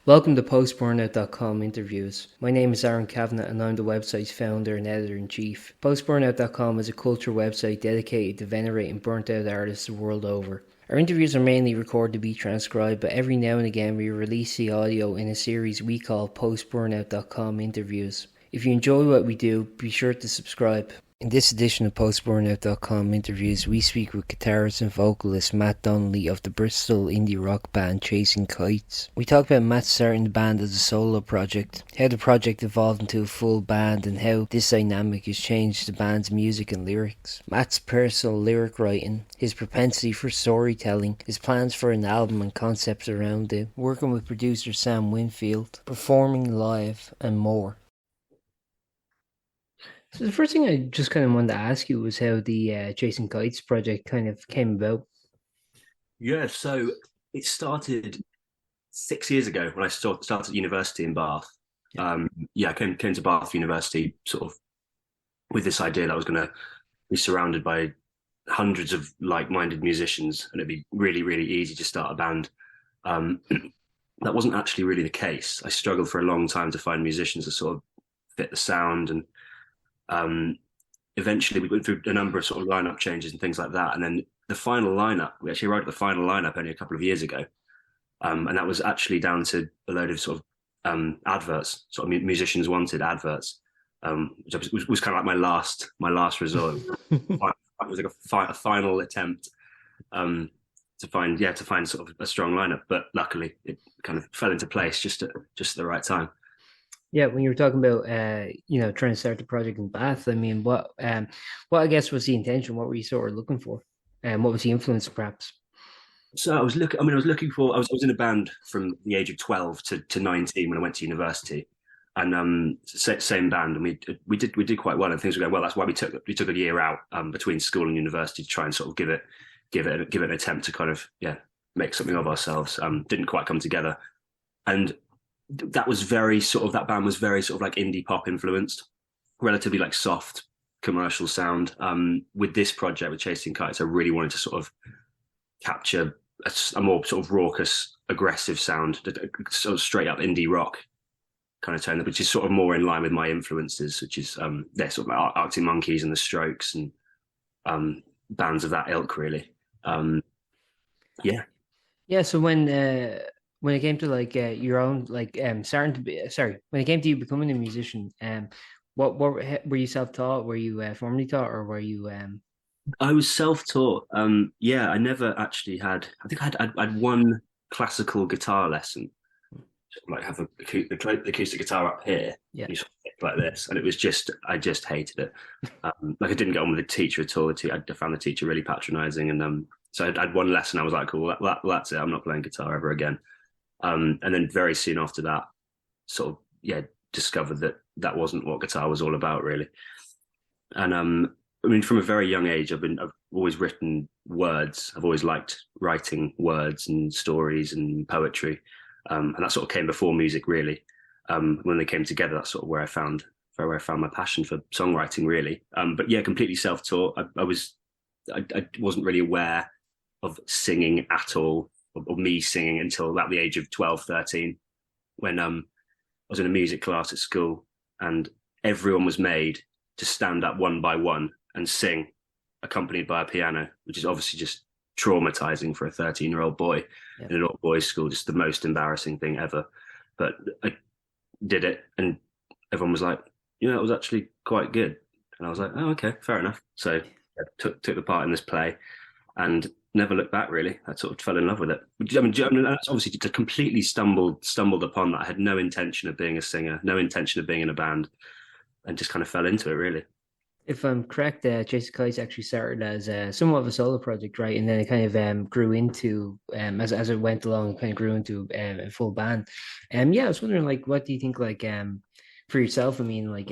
Welcome to Post-Burnout.com interviews. My name is Aaron Kavanagh and I'm the website's founder and editor-in-chief. Post-Burnout.com is a culture website dedicated to venerating burnt-out artists the world over. Our interviews are mainly recorded to be transcribed, but every now and again we release the audio in a series we call Post-Burnout.com interviews. If you enjoy what we do, be sure to subscribe. In this edition of Post-Burnout.com interviews, we speak with guitarist and vocalist Matt Donnelly of the Bristol indie rock band Chasing Kites. We talk about Matt starting the band as a solo project, how the project evolved into a full band, and how this dynamic has changed the band's music and lyrics. Matt's personal lyric writing, his propensity for storytelling, his plans for an album and concepts around it, working with producer Sam Winfield, performing live, and more. So the first thing I just kind of wanted to ask you was how the Chasing Kites project kind of came about. Yeah, so it started 6 years ago when I started university in Bath. I came to Bath University sort of with this idea that I was going to be surrounded by hundreds of like-minded musicians and it'd be really, really easy to start a band. That wasn't actually really the case. I struggled for a long time to find musicians that sort of fit the sound, and eventually we went through a number of sort of lineup changes and things like that. And then the final lineup, we actually arrived at the final lineup only a couple of years ago. And that was actually down to a load of sort of adverts, sort of musicians wanted adverts, which was kind of like my last resort. It was like a final attempt to find sort of a strong lineup, but luckily it kind of fell into place just at the right time. Yeah, when you were talking about trying to start the project in Bath, I mean, what I guess was the intention? What were you sort of looking for? And what was the influence, perhaps? So I was looking for. I was in a band from the age of 12 to 19 when I went to university, and same band, and we did quite well, and things were going well. That's why we took a year out between school and university to try and sort of give it an attempt to kind of make something of ourselves. Didn't quite come together, and that band was very sort of like indie pop influenced, relatively like soft commercial sound. With this project, with Chasing Kites, I really wanted to sort of capture a more sort of raucous, aggressive sound, sort of straight up indie rock kind of tone, which is sort of more in line with my influences, which is they're sort of like Arctic Monkeys and the Strokes and bands of that ilk, really. So when it came to like your own like when it came to you becoming a musician, what were you self-taught? Were you formally taught, or were you I was self-taught. I never actually had. I think I'd one classical guitar lesson. Like have the acoustic guitar up here, and you sort of like this, and it was I just hated it. Like I didn't get on with the teacher at all. I found the teacher really patronising, and so I'd one lesson. I was like, cool, that's it. I'm not playing guitar ever again. And then very soon after that, sort of discovered that wasn't what guitar was all about, really. And I mean, from a very young age, I've always written words. I've always liked writing words and stories and poetry, and that sort of came before music, really. When they came together, that's sort of where I found my passion for songwriting, really. But yeah, completely self-taught. I wasn't really aware of singing at all, of me singing, until about the age of 12, 13, when I was in a music class at school, and everyone was made to stand up one by one and sing, accompanied by a piano, which is obviously just traumatizing for a 13-year-old boy in an all-boys school, just the most embarrassing thing ever. But I did it, and everyone was like, it was actually quite good. And I was like, oh, okay, fair enough. So I took the part in this play, and never looked back, really. I sort of fell in love with it. I mean, that's obviously just completely stumbled upon that. I had no intention of being a singer, no intention of being in a band, and just kind of fell into it, really. If I'm correct, Chasing Kites actually started as somewhat of a solo project, right? And then it kind of grew into, as it went along, it kind of grew into a full band. I was wondering, like, what do you think, like, for yourself? I mean, like,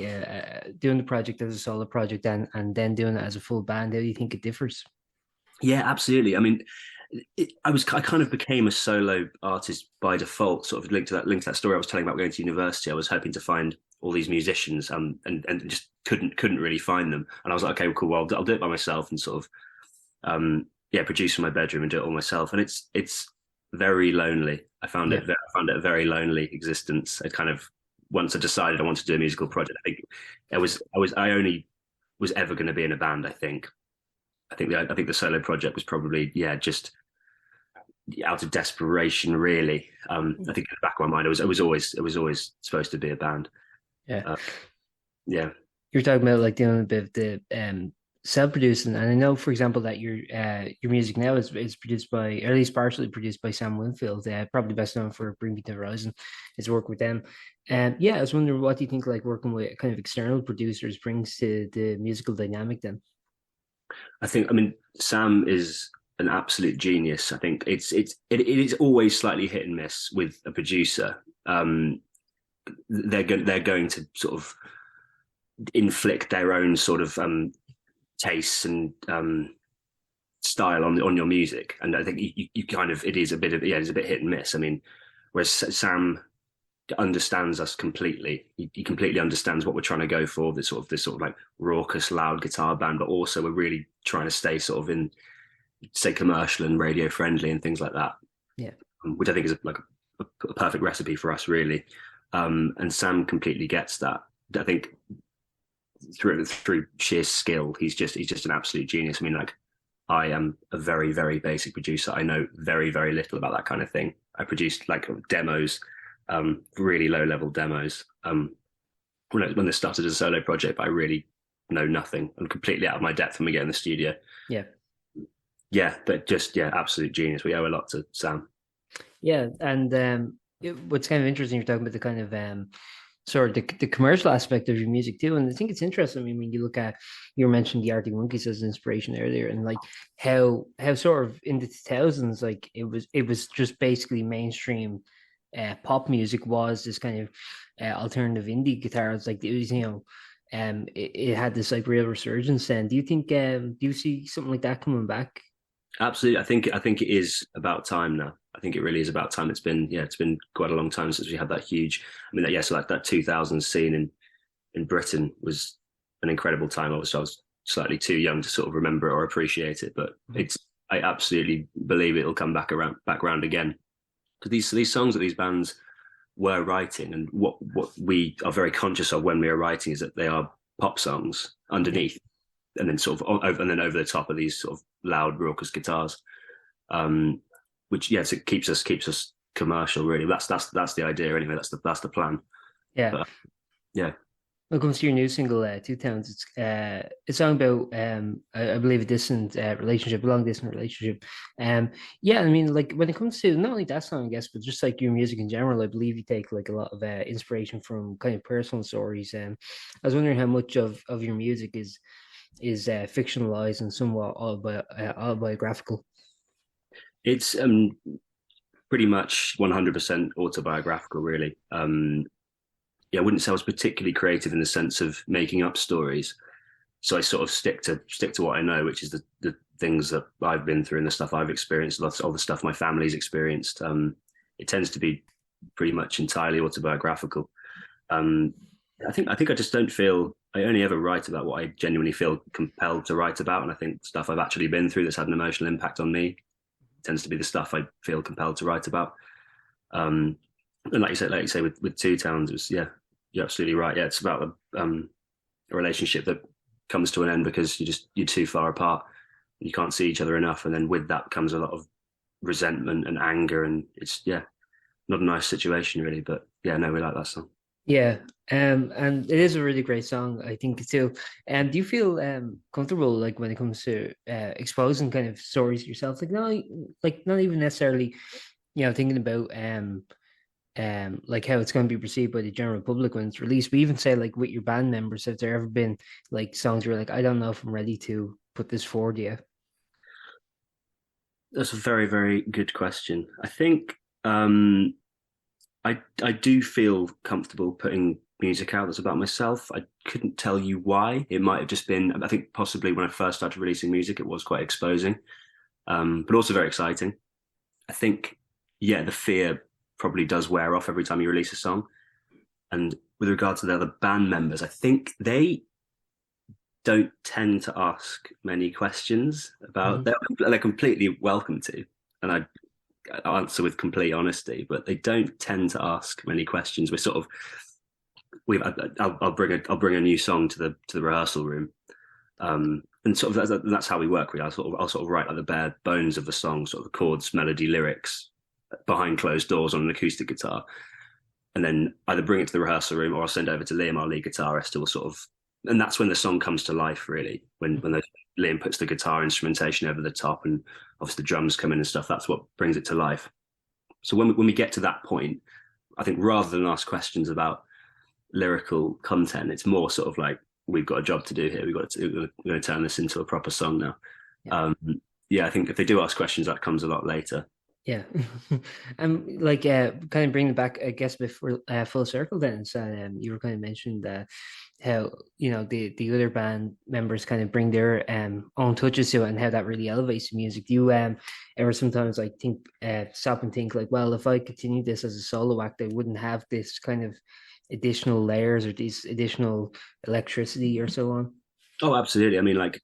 doing the project as a solo project and then doing it as a full band, how do you think it differs? Yeah, absolutely. I mean, I kind of became a solo artist by default, sort of linked to that story I was telling about going to university. I was hoping to find all these musicians, and just couldn't really find them. And I was like, okay, well, cool. Well, I'll do it by myself, and sort of produce in my bedroom and do it all myself. And it's very lonely. I found it a very lonely existence. I kind of, once I decided I wanted to do a musical project, I think I only was ever going to be in a band. I think the solo project was probably just out of desperation, really. I think in the back of my mind, it was always supposed to be a band. Yeah. Yeah. You're talking about like doing a bit of the self-producing, and I know, for example, that your music now is produced by, or at least partially produced by Sam Winfield, probably best known for Bring Me to the Horizon, his work with them. And I was wondering, what do you think like working with kind of external producers brings to the musical dynamic then? I mean, Sam is an absolute genius. I think it is always slightly hit and miss with a producer. They're going to sort of inflict their own sort of tastes and style on your music, and I think you kind of, it is a bit hit and miss. I mean, whereas Sam understands us completely. He completely understands what we're trying to go for. This sort of like raucous, loud guitar band, but also we're really trying to stay sort of in, say, commercial and radio friendly and things like that. Yeah, which I think is like a perfect recipe for us, really. And Sam completely gets that. I think through sheer skill, he's just an absolute genius. I mean, like, I am a very, very basic producer. I know very, very little about that kind of thing. I produced like demos, really low level demos. When this started as a solo project, I really know nothing. I'm completely out of my depth when we get in the studio. Yeah, but just absolute genius. We owe a lot to Sam. Yeah, and what's kind of interesting, you're talking about the kind of sort of the commercial aspect of your music too, and I think it's interesting. I mean, when you look at, you mentioned the Arctic Monkeys as an inspiration earlier, and like how sort of in the 2000s, like it was just basically mainstream pop music was this kind of alternative indie guitars. Like, it was, it had this like real resurgence. Then, do you think do you see something like that coming back? Absolutely. I think it is about time now. I think it really is about time. It's been quite a long time since we had that huge. I mean, so like that 2000s scene in Britain was an incredible time. I was slightly too young to sort of remember it or appreciate it, but I absolutely believe it'll come back around again. Because these songs that these bands were writing, and what we are very conscious of when we are writing, is that they are pop songs underneath, and then sort of over the top of these sort of loud, raucous guitars, which so it keeps us commercial. Really, that's the idea anyway. That's the plan. Yeah. But, yeah. When it comes to your new single, Two Towns, it's a song about I believe a long distance relationship. I mean, like, when it comes to not only that song, I guess, but just like your music in general, I believe you take like a lot of inspiration from kind of personal stories. I was wondering how much of your music is fictionalized and somewhat autobiographical. It's pretty much 100% autobiographical, really. I wouldn't say I was particularly creative in the sense of making up stories. So I sort of stick to what I know, which is the things that I've been through and the stuff I've experienced, lots of the stuff my family's experienced. It tends to be pretty much entirely autobiographical. I think I just don't feel, I only ever write about what I genuinely feel compelled to write about. And I think stuff I've actually been through that's had an emotional impact on me tends to be the stuff I feel compelled to write about. And like you say, with Two Towns, it was, you're absolutely right. Yeah, it's about a relationship that comes to an end because you're too far apart. You can't see each other enough, and then with that comes a lot of resentment and anger, and it's not a nice situation, really. But we like that song. Yeah, and it is a really great song, I think, too. And do you feel comfortable, like, when it comes to exposing kind of stories yourself, like not even necessarily, thinking about like how it's going to be perceived by the general public when it's released, but even say like with your band members, have there ever been like songs where you're like, I don't know if I'm ready to put this forward yet? That's a very, very good question. I think I do feel comfortable putting music out that's about myself. I couldn't tell you why. It might have just been, I think possibly when I first started releasing music, it was quite exposing, but also very exciting. I think, the fear probably does wear off every time you release a song. And with regard to the other band members, I think they don't tend to ask many questions about, they're completely welcome to. And answer with complete honesty, but they don't tend to ask many questions. We're sort of I'll bring a new song to the rehearsal room, and sort of that's how we work. I'll sort of write like the bare bones of the song, sort of the chords, melody, lyrics, behind closed doors on an acoustic guitar, and then either bring it to the rehearsal room or I'll send it over to Liam, our lead guitarist, who will sort of, and that's when the song comes to life, really. When Liam puts the guitar instrumentation over the top, and obviously the drums come in and stuff. That's what brings it to life. So when we get to that point, I think rather than ask questions about lyrical content, it's more sort of like, we've got a job to do here. We're going to turn this into a proper song now. I think if they do ask questions, that comes a lot later. Yeah. Like kind of bringing it back, I guess, before full circle then. So you were kind of mentioning that how, you know, the other band members kind of bring their own touches to it, and how that really elevates the music. Do you ever sometimes like think stop and think like, well, if I continue this as a solo act, I wouldn't have this kind of additional layers or these additional electricity or so on? Oh, absolutely. I mean, like,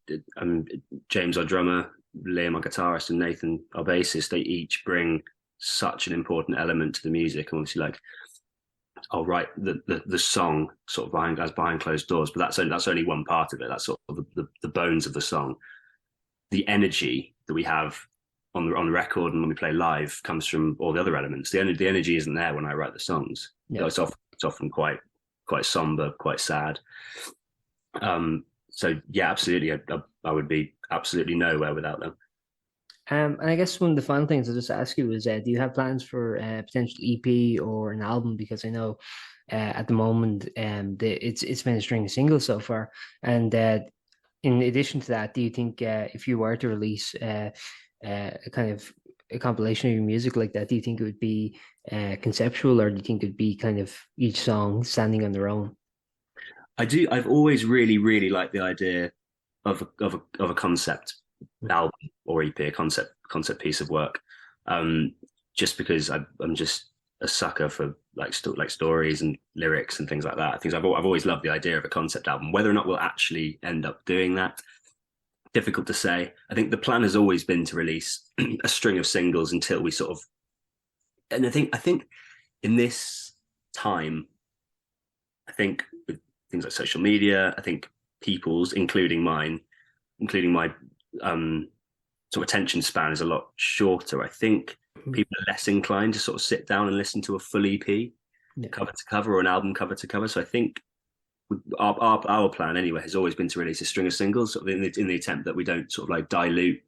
James, our drummer, Liam, our guitarist, and Nathan, our bassist, they each bring such an important element to the music. And obviously, like, I'll write the song sort of behind closed doors, but that's only one part of it. That's sort of the bones of the song. The energy that we have on the record and when we play live comes from all the other elements. The energy isn't there when I write the songs. Yeah. It's often quite somber, quite sad. So yeah, absolutely, I would be absolutely nowhere without them. And I guess one of the final things I'll just ask you is, do you have plans for a potential EP or an album? Because I know at the moment it's been a string of singles so far. And in addition to that, do you think if you were to release a kind of a compilation of your music like that, do you think it would be conceptual, or do you think it would be kind of each song standing on their own? I do. I've always really, really liked the idea of a concept album or EP, a concept piece of work. Just because I'm just a sucker for like stories and lyrics and things like that. I think I've always loved the idea of a concept album. Whether or not we'll actually end up doing that, difficult to say. I think the plan has always been to release a string of singles until we sort of, and I think in this time, I think with things like social media, I think people's, including my sort of attention span is a lot shorter. I think people are less inclined to sort of sit down and listen to a full EP, cover to cover, or an album cover to cover. So I think our plan anyway has always been to release a string of singles, sort of in the attempt that we don't sort of like dilute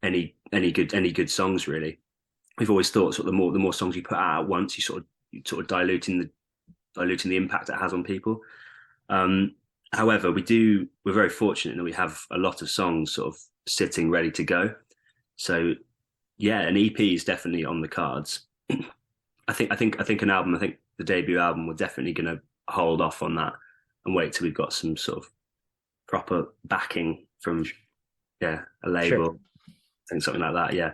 any good songs. Really, we've always thought sort of the more songs you put out at once, you sort of diluting the impact it has on people. However, we're very fortunate that we have a lot of songs sort of sitting ready to go. So yeah, an EP is definitely on the cards. I think an album, I think the debut album, we're definitely going to hold off on that and wait till we've got some sort of proper backing from a label. Sure. I think something like that. Yeah.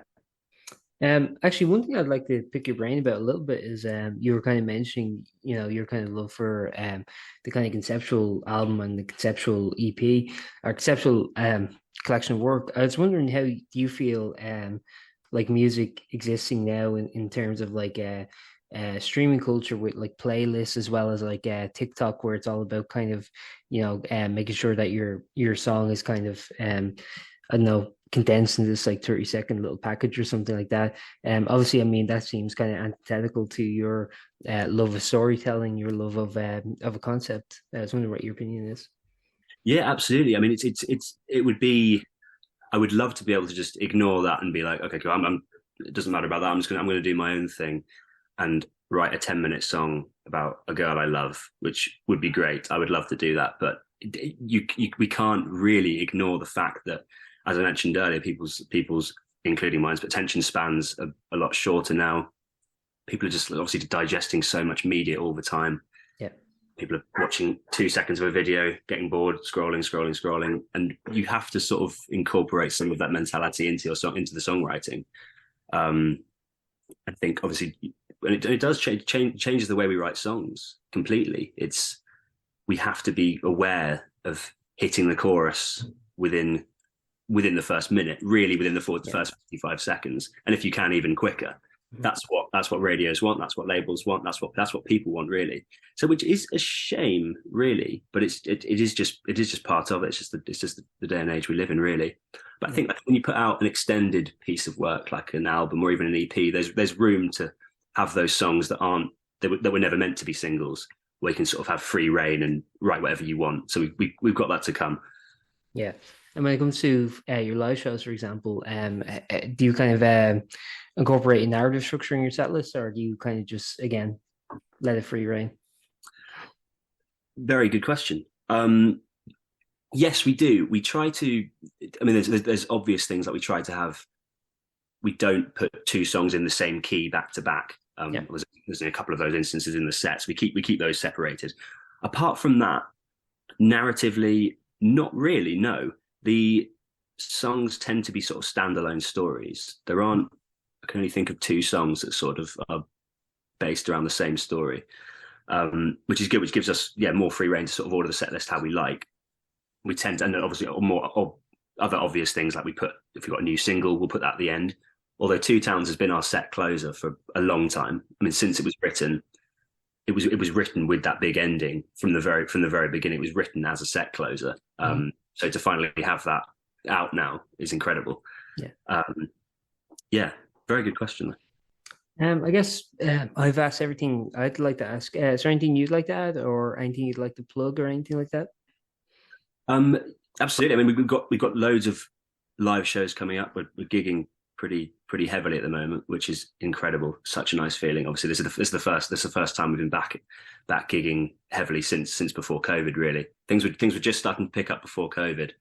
Actually, one thing I'd like to pick your brain about a little bit is you were kind of mentioning, you know, your kind of love for the kind of conceptual album and the conceptual EP or conceptual collection of work. I was wondering, how do you feel like music existing now in terms of like streaming culture with like playlists, as well as like TikTok, where it's all about kind of, you know, making sure that your song is kind of I don't know, condensed in this like 30-second little package or something like that. Obviously, I mean, that seems kind of antithetical to your love of storytelling, your love of a concept. I was wondering what your opinion is. Yeah, absolutely. I mean, it would be, I would love to be able to just ignore that and be like, okay, cool, it doesn't matter about that. I'm going to do my own thing and write a 10-minute song about a girl I love, which would be great. I would love to do that, but we can't really ignore the fact that, as I mentioned earlier, people's, including mine, but attention spans are a lot shorter now. People are just obviously digesting so much media all the time. Yeah. People are watching 2 seconds of a video, getting bored, scrolling, and you have to sort of incorporate some of that mentality into the songwriting. I think obviously, and it does changes the way we write songs completely. We have to be aware of hitting the chorus within the first minute, really within the first 55 seconds, and if you can, even quicker. That's what radios want. That's what labels want. That's what people want, really. So, which is a shame, really. But it is just part of it. It's just the day and age we live in, really. But I think like when you put out an extended piece of work, like an album or even an EP, there's room to have those songs that were never meant to be singles, where you can sort of have free reign and write whatever you want. So we've got that to come. Yeah. And when it comes to your live shows, for example, do you kind of incorporate a narrative structure in your set list, or do you kind of just, again, let it free reign? Very good question. Yes, we do. We try to. I mean, there's obvious things that we try to have. We don't put two songs in the same key back to back. There's a couple of those instances in the sets. We keep those separated. Apart from that, narratively, not really. No, the songs tend to be sort of standalone stories. There aren't. I can only think of two songs that sort of are based around the same story, which is good. Which gives us more free reign to sort of order the set list how we like. We tend to, and then obviously more or other obvious things like if we've got a new single, we'll put that at the end. Although Two Towns has been our set closer for a long time. I mean, since it was written, it was written with that big ending from the very beginning. It was written as a set closer. So to finally have that out now is incredible. Very good question. I guess I've asked everything I'd like to ask. Is there anything you'd like to add, or anything you'd like to plug, or anything like that? Absolutely. I mean, we've got loads of live shows coming up. We're gigging pretty heavily at the moment, which is incredible. Such a nice feeling. Obviously, this is the first time we've been back gigging heavily since before COVID. Really, things were just starting to pick up before COVID,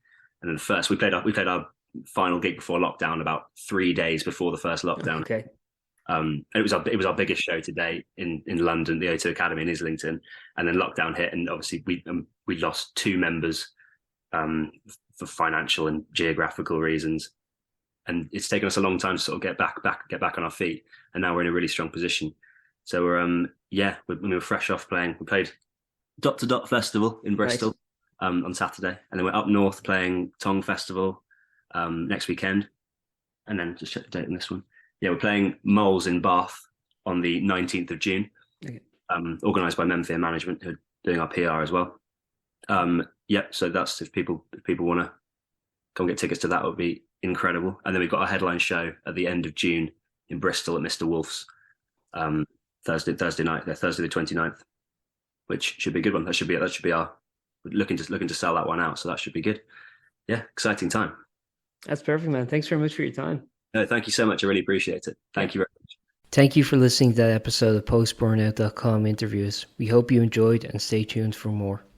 and then first we played our final gig before lockdown about 3 days before the first lockdown. Okay. And it was our biggest show to date in London, the O2 Academy in Islington, and then lockdown hit, and obviously we lost two members for financial and geographical reasons, and it's taken us a long time to sort of get back on our feet, and now we're in a really strong position. So we were fresh off playing. We played Dot to Dot Festival in Bristol on Saturday, and then we're up north playing Tong Festival next weekend, and then just check the date on this one. Yeah, we're playing Moles in Bath on the 19th of June, organised by Memphis Management, who are doing our PR as well. So that's if people want to come get tickets to that, it would be incredible. And then we've got our headline show at the end of June in Bristol at Mr. Wolf's Thursday night, Thursday the 29th, which should be a good one. That should be our looking to sell that one out, so that should be good. Yeah, exciting time. That's perfect, man. Thanks very much for your time. No, thank you so much. I really appreciate it. Thank you very much. Thank you for listening to that episode of Post-Burnout.com interviews. We hope you enjoyed, and stay tuned for more.